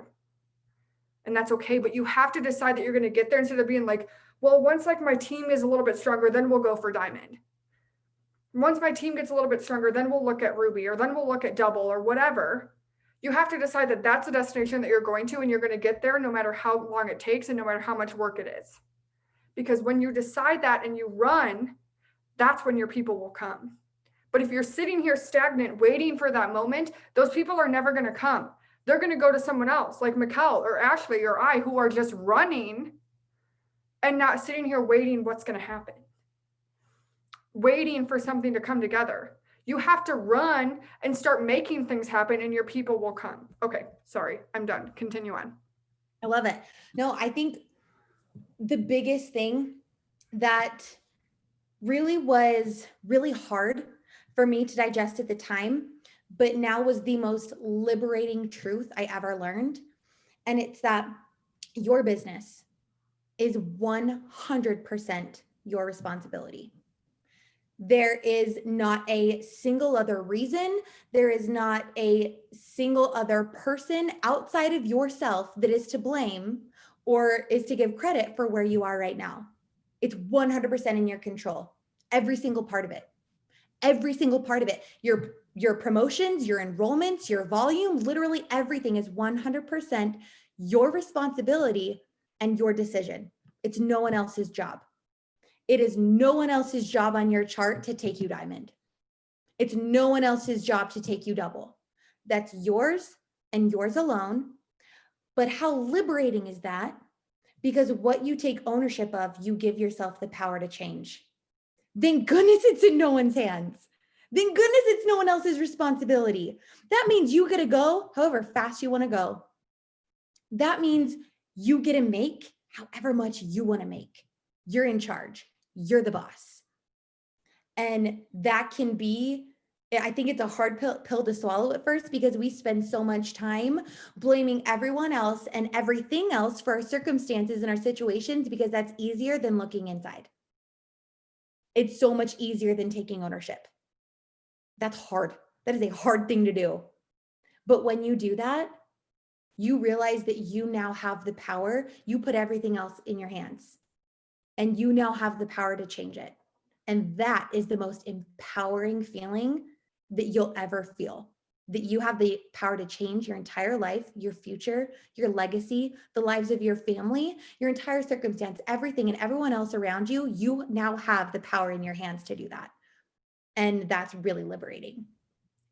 And that's okay. But you have to decide that you're going to get there instead of being like, well, once like my team is a little bit stronger, then we'll go for diamond. Once my team gets a little bit stronger, then we'll look at Ruby or then we'll look at double or whatever. You have to decide that that's a destination that you're going to and you're going to get there no matter how long it takes and no matter how much work it is. Because when you decide that and you run, that's when your people will come. But if you're sitting here stagnant, waiting for that moment, those people are never going to come. They're going to go to someone else like Mikelle or Ashley or I who are just running and not sitting here waiting what's going to happen. Waiting for something to come together. You have to run and start making things happen and your people will come. Okay, sorry, I'm done. Continue on. I love it. No, I think the biggest thing that really was really hard for me to digest at the time, but now was the most liberating truth I ever learned. And it's that your business is 100% your responsibility. There is not a single other reason. There is not a single other person outside of yourself that is to blame or is to give credit for where you are right now. It's 100% in your control. Every single part of it. Every single part of it. Your promotions, your enrollments, your volume, literally everything is 100% your responsibility and your decision. It's no one else's job. It is no one else's job on your chart to take you diamond. It's no one else's job to take you double. That's yours and yours alone. But how liberating is that? Because what you take ownership of, you give yourself the power to change. Thank goodness it's in no one's hands. Thank goodness it's no one else's responsibility. That means you get to go however fast you want to go. That means you get to make however much you want to make. You're in charge. You're the boss. And that can be, I think it's a hard pill to swallow at first because we spend so much time blaming everyone else and everything else for our circumstances and our situations because that's easier than looking inside. It's so much easier than taking ownership. That's hard. That is a hard thing to do. But when you do that, you realize that you now have the power. You put everything else in your hands. And you now have the power to change it. And that is the most empowering feeling that you'll ever feel, that you have the power to change your entire life, your future, your legacy, the lives of your family, your entire circumstance, everything and everyone else around you. You now have the power in your hands to do that. And that's really liberating.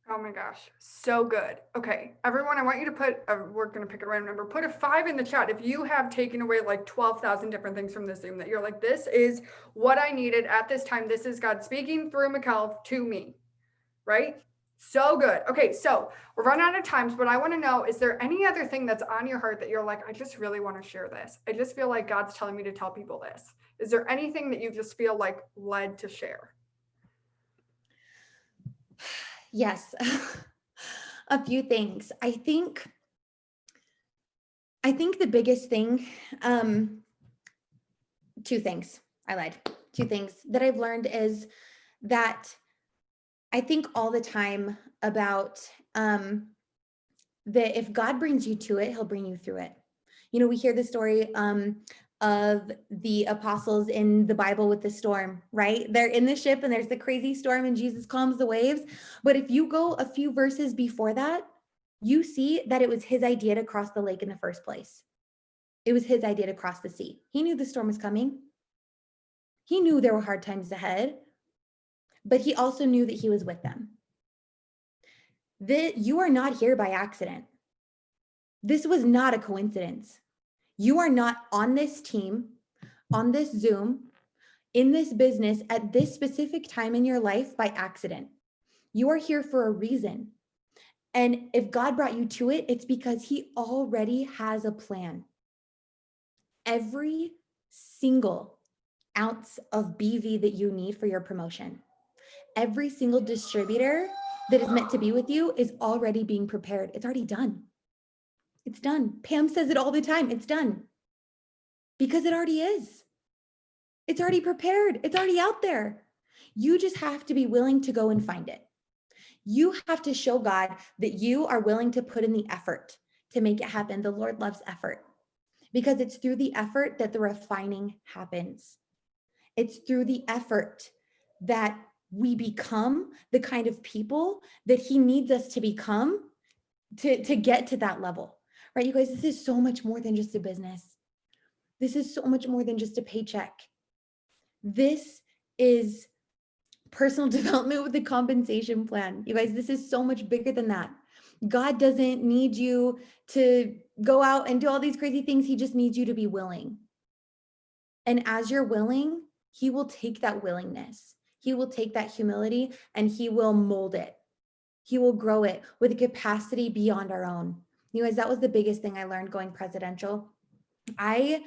Oh my gosh, so good. Okay, everyone, I want you to put, we're going to pick a random number, put a 5 in the chat if you have taken away like 12,000 different things from this Zoom that you're like, this is what I needed at this time. This is God speaking through Mikelle to me, right? So good. Okay, so we're running out of time, but I want to know, is there any other thing that's on your heart that you're like, I just really want to share this? I just feel like God's telling me to tell people this. Is there anything that you just feel like led to share? Yes, a few things. I think the biggest thing, 2 things. I lied. two things that I've learned is that I think all the time about that if God brings you to it, he'll bring you through it. You know, we hear the story of the apostles in the Bible with the storm, right? They're in the ship and there's the crazy storm and Jesus calms the waves. But if you go a few verses before that, you see that it was his idea to cross the lake in the first place. It was his idea to cross the sea. He knew the storm was coming. He knew there were hard times ahead, but he also knew that he was with them. That you are not here by accident. This was not a coincidence. You are not on this team, on this Zoom, in this business at this specific time in your life by accident. You are here for a reason. And if God brought you to it, it's because he already has a plan. Every single ounce of BV that you need for your promotion, every single distributor that is meant to be with you is already being prepared. It's already done. It's done. Pam says it all the time. It's done. Because it already is. It's already prepared. It's already out there. You just have to be willing to go and find it. You have to show God that you are willing to put in the effort to make it happen. The Lord loves effort because it's through the effort that the refining happens. It's through the effort that we become the kind of people that he needs us to become to get to that level, right? You guys, this is so much more than just a business. This is so much more than just a paycheck. This is personal development with a compensation plan. You guys, this is so much bigger than that. God doesn't need you to go out and do all these crazy things. He just needs you to be willing. And as you're willing, he will take that willingness. He will take that humility and he will mold it. He will grow it with a capacity beyond our own. You guys, that was the biggest thing I learned going presidential. You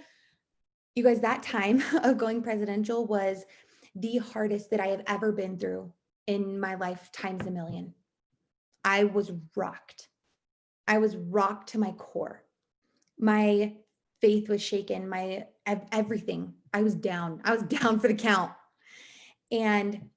guys, that time of going presidential was the hardest that I have ever been through in my life times a million. I was rocked. I was rocked to my core. My faith was shaken, my everything. I was down. I was down for the count. And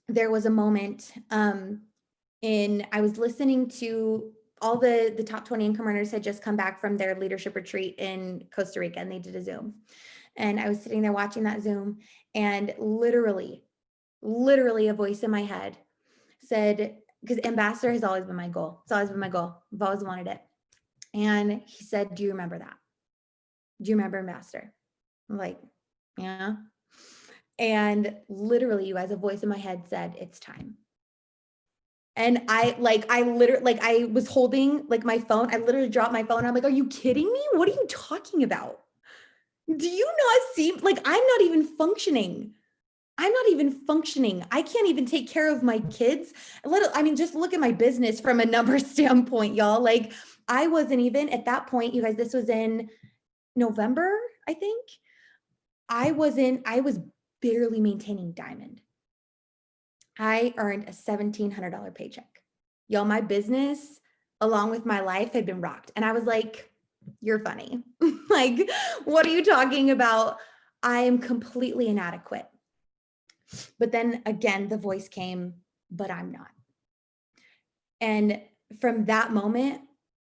there was a moment I was listening to all the top 20 income earners had just come back from their leadership retreat in Costa Rica and they did a Zoom. And I was sitting there watching that Zoom and literally a voice in my head said, because ambassador has always been my goal. It's always been my goal. I've always wanted it. And he said, do you remember that? Do you remember ambassador? I'm like, yeah. And literally, you guys, a voice in my head said, it's time. And I was holding like my phone. I literally dropped my phone. I'm like, are you kidding me? What are you talking about? Do you not see, like, I'm not even functioning. I can't even take care of my kids. Just look at my business from a number standpoint, y'all. Like, I wasn't even at that point, you guys, this was in November, I think. I was barely maintaining Diamond. I earned a $1,700 paycheck. Y'all, my business, along with my life, had been rocked. And I was like, you're funny. Like, what are you talking about? I am completely inadequate. But then again, the voice came, but I'm not. And from that moment,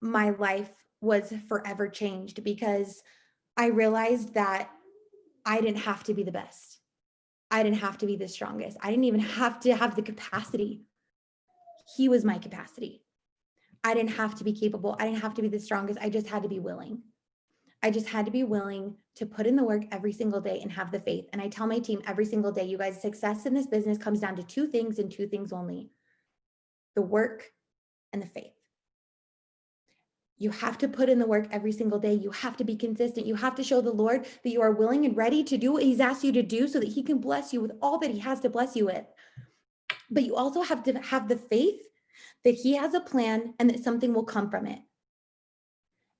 my life was forever changed because I realized that I didn't have to be the best. I didn't have to be the strongest. I didn't even have to have the capacity. He was my capacity. I didn't have to be capable. I didn't have to be the strongest. I just had to be willing. I just had to be willing to put in the work every single day and have the faith. And I tell my team every single day, you guys, success in this business comes down to two things and two things only: the work and the faith. You have to put in the work every single day. You have to be consistent. You have to show the Lord that you are willing and ready to do what he's asked you to do so that he can bless you with all that he has to bless you with. But you also have to have the faith that he has a plan and that something will come from it.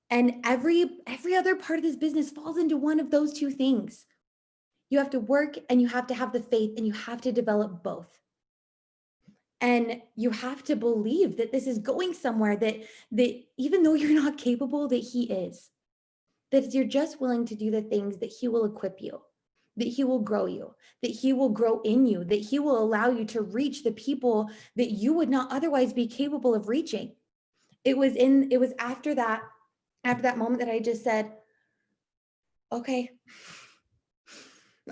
And every other part of this business falls into one of those two things. You have to work and you have to have the faith and you have to develop both. And you have to believe that this is going somewhere, that even though you're not capable, that he is, that you're just willing to do the things that he will equip you, that he will grow you, that he will grow in you, that he will allow you to reach the people that you would not otherwise be capable of reaching. It was after that moment that I just said, okay,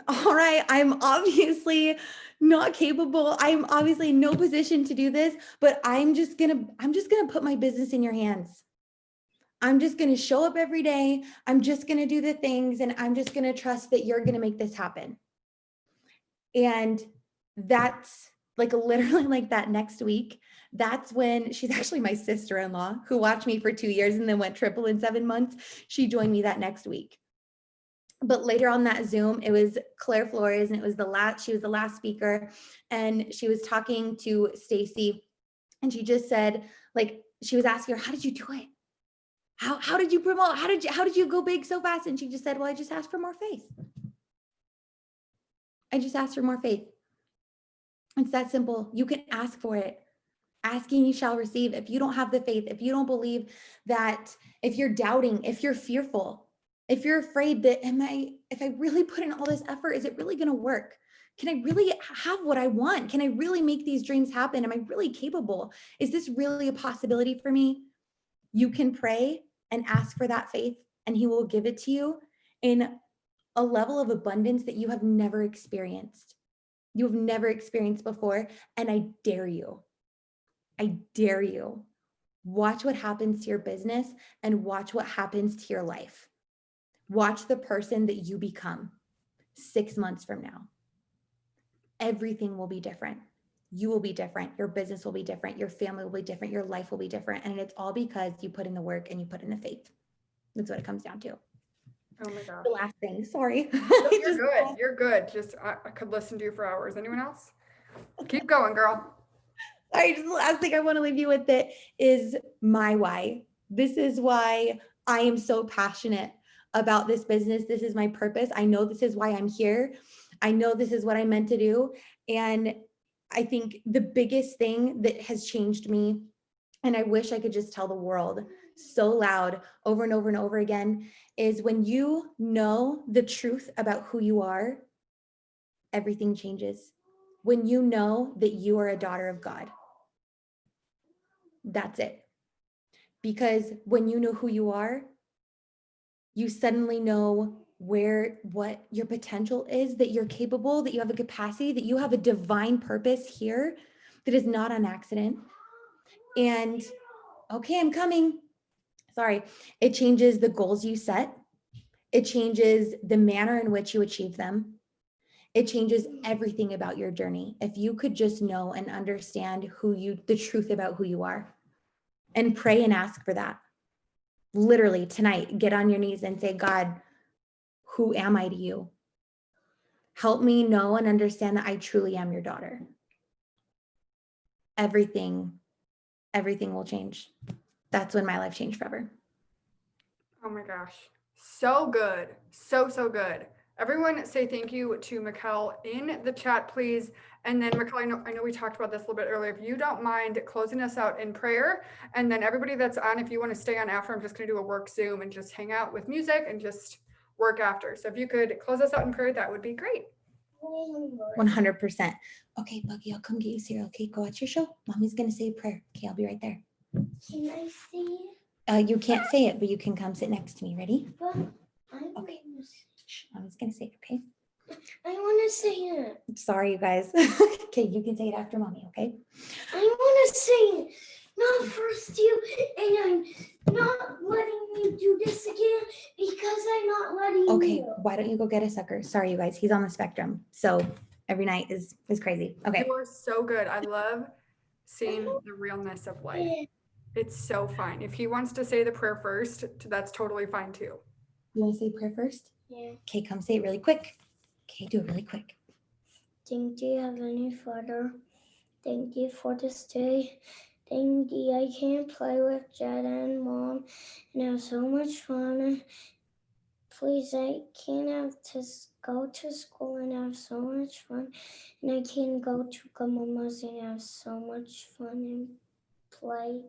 all right, I'm obviously not capable. I'm obviously in no position to do this, but I'm just gonna put my business in your hands. I'm just gonna show up every day. I'm just gonna do the things, and I'm just gonna trust that you're gonna make this happen. And that's like literally like that next week. That's when she's actually my sister-in-law who watched me for 2 years and then went triple in 7 months. She joined me that next week. But later on that Zoom, it was Claire Flores, and she was the last speaker, and she was talking to Stacy, and she just said, like, she was asking her, how did you do it? How did you promote? How did you go big so fast? And she just said, well, I just asked for more faith. I just asked for more faith. It's that simple. You can ask for it. Asking you shall receive. If you don't have the faith, if you don't believe that, if you're doubting, if you're fearful, if you're afraid that if I really put in all this effort, is it really going to work? Can I really have what I want? Can I really make these dreams happen? Am I really capable? Is this really a possibility for me? You can pray and ask for that faith, and he will give it to you in a level of abundance that you have never experienced. You have never experienced before. And I dare you, watch what happens to your business and watch what happens to your life. Watch the person that you become 6 months from now. Everything will be different. You will be different. Your business will be different. Your family will be different. Your life will be different. And it's all because you put in the work and you put in the faith. That's what it comes down to. Oh my gosh. The last thing, sorry. No, you're good. You're good. Just I could listen to you for hours. Anyone else? Keep going, girl. Sorry, just the last thing I want to leave you with it is my why. This is why I am so passionate about this business. This is my purpose. I know this is why I'm here. I know this is what I'm meant to do. And I think the biggest thing that has changed me, and I wish I could just tell the world so loud over and over and over again, is when you know the truth about who you are, everything changes. When you know that you are a daughter of God, that's it. Because when you know who you are, you suddenly know what your potential is, that you're capable, that you have a capacity, that you have a divine purpose here that is not on accident. And okay, I'm coming. Sorry. It changes the goals you set. It changes the manner in which you achieve them. It changes everything about your journey. If you could just know and understand the truth about who you are, and pray and ask for that. Literally tonight, get on your knees and say, God, who am I to you? Help me know and understand that I truly am your daughter. Everything will change. That's when my life changed forever. Oh my gosh. So good. So, so good. Everyone say thank you to Mikelle in the chat, please. And then Mikelle, I know we talked about this a little bit earlier. If you don't mind closing us out in prayer, and then everybody that's on, if you want to stay on after, I'm just going to do a work Zoom and just hang out with music and just work after. So if you could close us out in prayer, that would be great. 100%. Okay, Buggy, I'll come get you cereal. Okay, go watch your show. Mommy's going to say a prayer. Okay, I'll be right there. Can I say it? You can't say it, but you can come sit next to me. Ready? But Okay. Mommy's going to say it, okay? I want to say it. Sorry, you guys. Okay, you can say it after Mommy, okay? I want to say it. Not first you, and I'm not letting you do this again because I'm not letting Okay, you. why don't you go get a sucker? Sorry, you guys. He's on the spectrum. So every night is crazy. Okay. You are so good. I love seeing the realness of life. It's so fine. If he wants to say the prayer first, that's totally fine too. You want to say prayer first? Yeah. Okay, come say it really quick. Okay, do it really quick. Thank you, Heavenly Father. Thank you for this day. Thank you. I can play with Jed and Mom and have so much fun. Please, I can have to go to school and have so much fun. And I can go to Grandmama's and have so much fun and play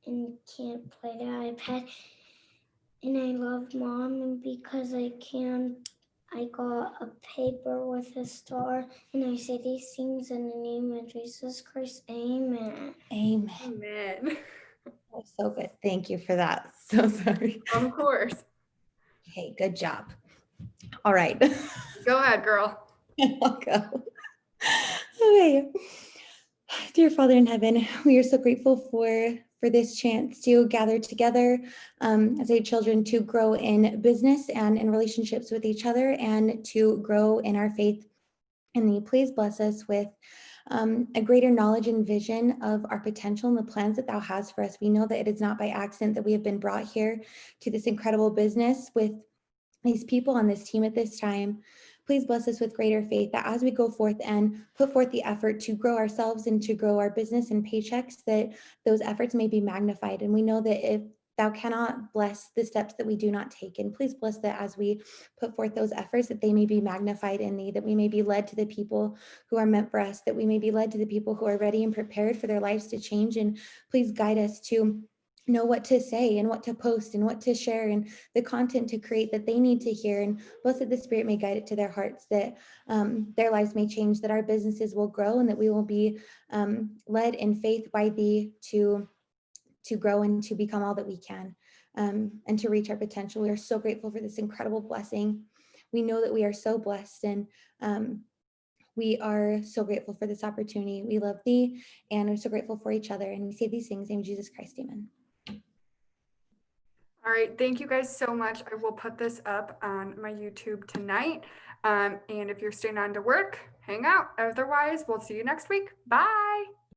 and can't play the iPad. And I love Mom and because I can I got a paper with a star, and I say these things in the name of Jesus Christ. Amen. Amen. Amen. That's so good. Thank you for that. So sorry. Of course. Okay, good job. All right. Go ahead, girl. I'll go. Okay. Dear Father in heaven, we are so grateful for this chance to gather together as a children to grow in business and in relationships with each other and to grow in our faith. And please bless us with a greater knowledge and vision of our potential and the plans that thou hast for us. We know that it is not by accident that we have been brought here to this incredible business with these people on this team at this time. Please bless us with greater faith that as we go forth and put forth the effort to grow ourselves and to grow our business and paychecks, that those efforts may be magnified. And we know that if thou cannot bless the steps that we do not take, and please bless that as we put forth those efforts, that they may be magnified in thee, that we may be led to the people who are meant for us, that we may be led to the people who are ready and prepared for their lives to change. And please guide us to know what to say and what to post and what to share and the content to create that they need to hear. And bless that the Spirit may guide it to their hearts, that their lives may change, that our businesses will grow, and that we will be led in faith by thee to grow and to become all that we can, and to reach our potential. We are so grateful for this incredible blessing. We know that we are so blessed, and we are so grateful for this opportunity. We love thee, and we're so grateful for each other. And we say these things in the name of Jesus Christ. Amen. All right. Thank you guys so much. I will put this up on my YouTube tonight. And if you're staying on to work, hang out. Otherwise, we'll see you next week. Bye.